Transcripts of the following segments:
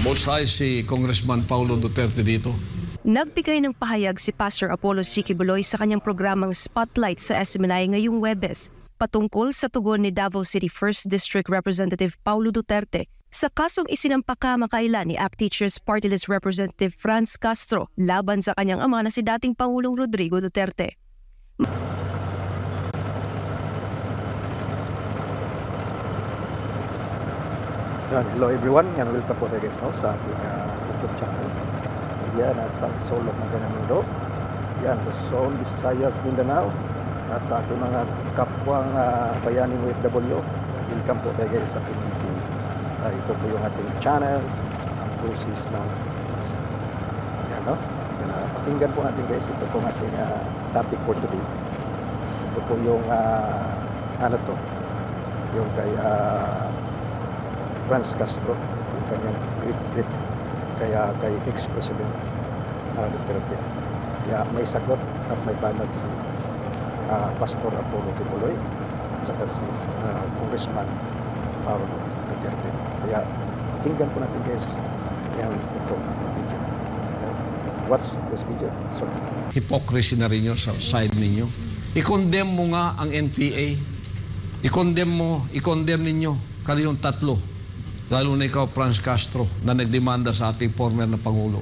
Bosay si Congressman Paulo Duterte dito. Nagbigay ng pahayag si Pastor Apollo C. Quiboloy sa kanyang programang Spotlight sa SMNI ngayong Huwebes patungkol sa tugon ni Davao City 1st District Representative Paulo Duterte sa kasong isinampa kamakailan ni ACT Teachers Party List Representative Franz Castro laban sa kanyang ama na si dating Pangulong Rodrigo Duterte. Hello everyone, and welcome po tayo guys sa ating YouTube channel. Yan, sa sulok ng ganang mundo. Yan, Luzon, Visayas, Mindanao. At sa ating mga kapwang bayaning OFW. Welcome po tayo guys sa ating meeting. Ito po yung ating channel, ang Busis ng Masa. Yan, no? Yan, pakinggan po natin guys, ito po ating topic for today. Ito po yung, yung kay Franz Castro, yung kanyang great threat kay ex-president Duterte. Kaya may sagot at may banat si Pastor Apollo Quiboloy at saka si Congressman Paulo Duterte. Kaya pakinggan po natin guys yung itong video. Watch this video. So, Hypocrisy na rin yun sa side ninyo. I-condemn mo nga ang NPA. I-condemn ninyo kayong tatlo. Lalo na ikaw, Franz Castro, na nagdemanda sa ating former na Pangulo.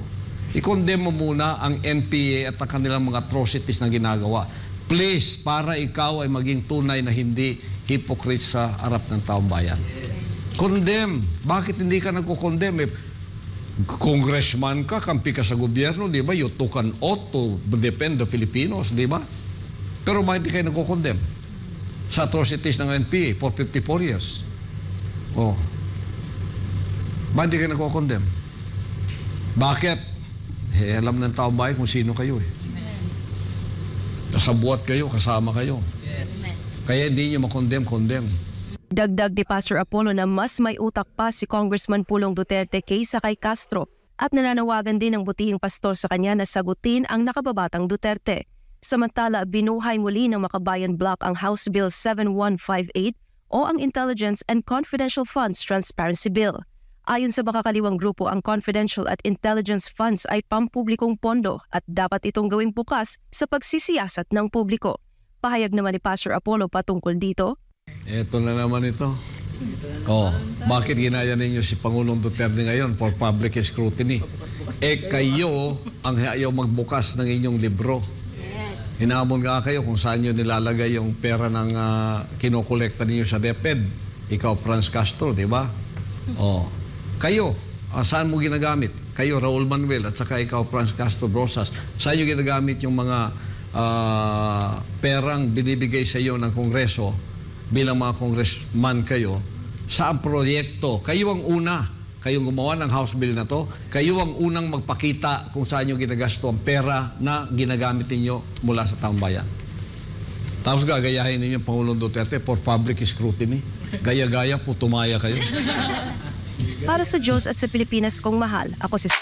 I-condemn mo muna ang NPA at ang kanilang mga atrocities na ginagawa. Please, para ikaw ay maging tunay na hindi hypocrite sa harap ng taong bayan. Condemn. Bakit hindi ka nagko-condemn? Congressman ka, kampi ka sa gobyerno, di ba? You took an oath to defend the Filipinos, di ba? Pero bakit hindi kayo nagko-condemn sa atrocities ng NPA for 54 years? Oh. Bakit di kayo nagko-condemn? Bakit? Alam ng taong bayan kung sino kayo eh. Kasabuat kayo, kasama kayo. Kaya hindi nyo makondem. Dagdag ni Pastor Apollo na mas may utak pa si Congressman Pulong Duterte kaysa kay Castro at nananawagan din ng butihing pastor sa kanya na sagutin ang nakababatang Duterte. Samantala, binuhay muli ng Makabayan Bloc ang House Bill 7158 o ang Intelligence and Confidential Funds Transparency Bill. Ayon sa makakaliwang grupo, ang confidential at intelligence funds ay pampublikong pondo at dapat itong gawing bukas sa pagsisiyasat ng publiko. Pahayag naman ni Pastor Apollo patungkol dito. Ito na naman ito. Bakit ginaya ninyo si Pangulong Duterte ngayon for public scrutiny? Kayo ang ayaw magbukas ng inyong libro. Hinamon nga kayo kung saan nyo nilalagay yung pera ng kinokolekta ninyo sa DepEd. Ikaw, Franz Castro, di ba? Kayo, saan mo ginagamit? Kayo, Raul Manuel, at saka ikaw, Franz Castro Brosas. Saan nyo ginagamit yung mga perang binibigay sa iyo ng Kongreso bilang mga congressman kayo? Saan proyekto? Kayo ang una. Kayong gumawa ng House Bill na to. Kayo ang unang magpakita kung saan nyo ginagasto ang pera na ginagamit ninyo mula sa taong bayan. Tapos gagayahin ninyo Pangulong Duterte for public scrutiny. Gaya-gaya, putumaya kayo. Para sa Diyos at sa Pilipinas kong mahal, ako si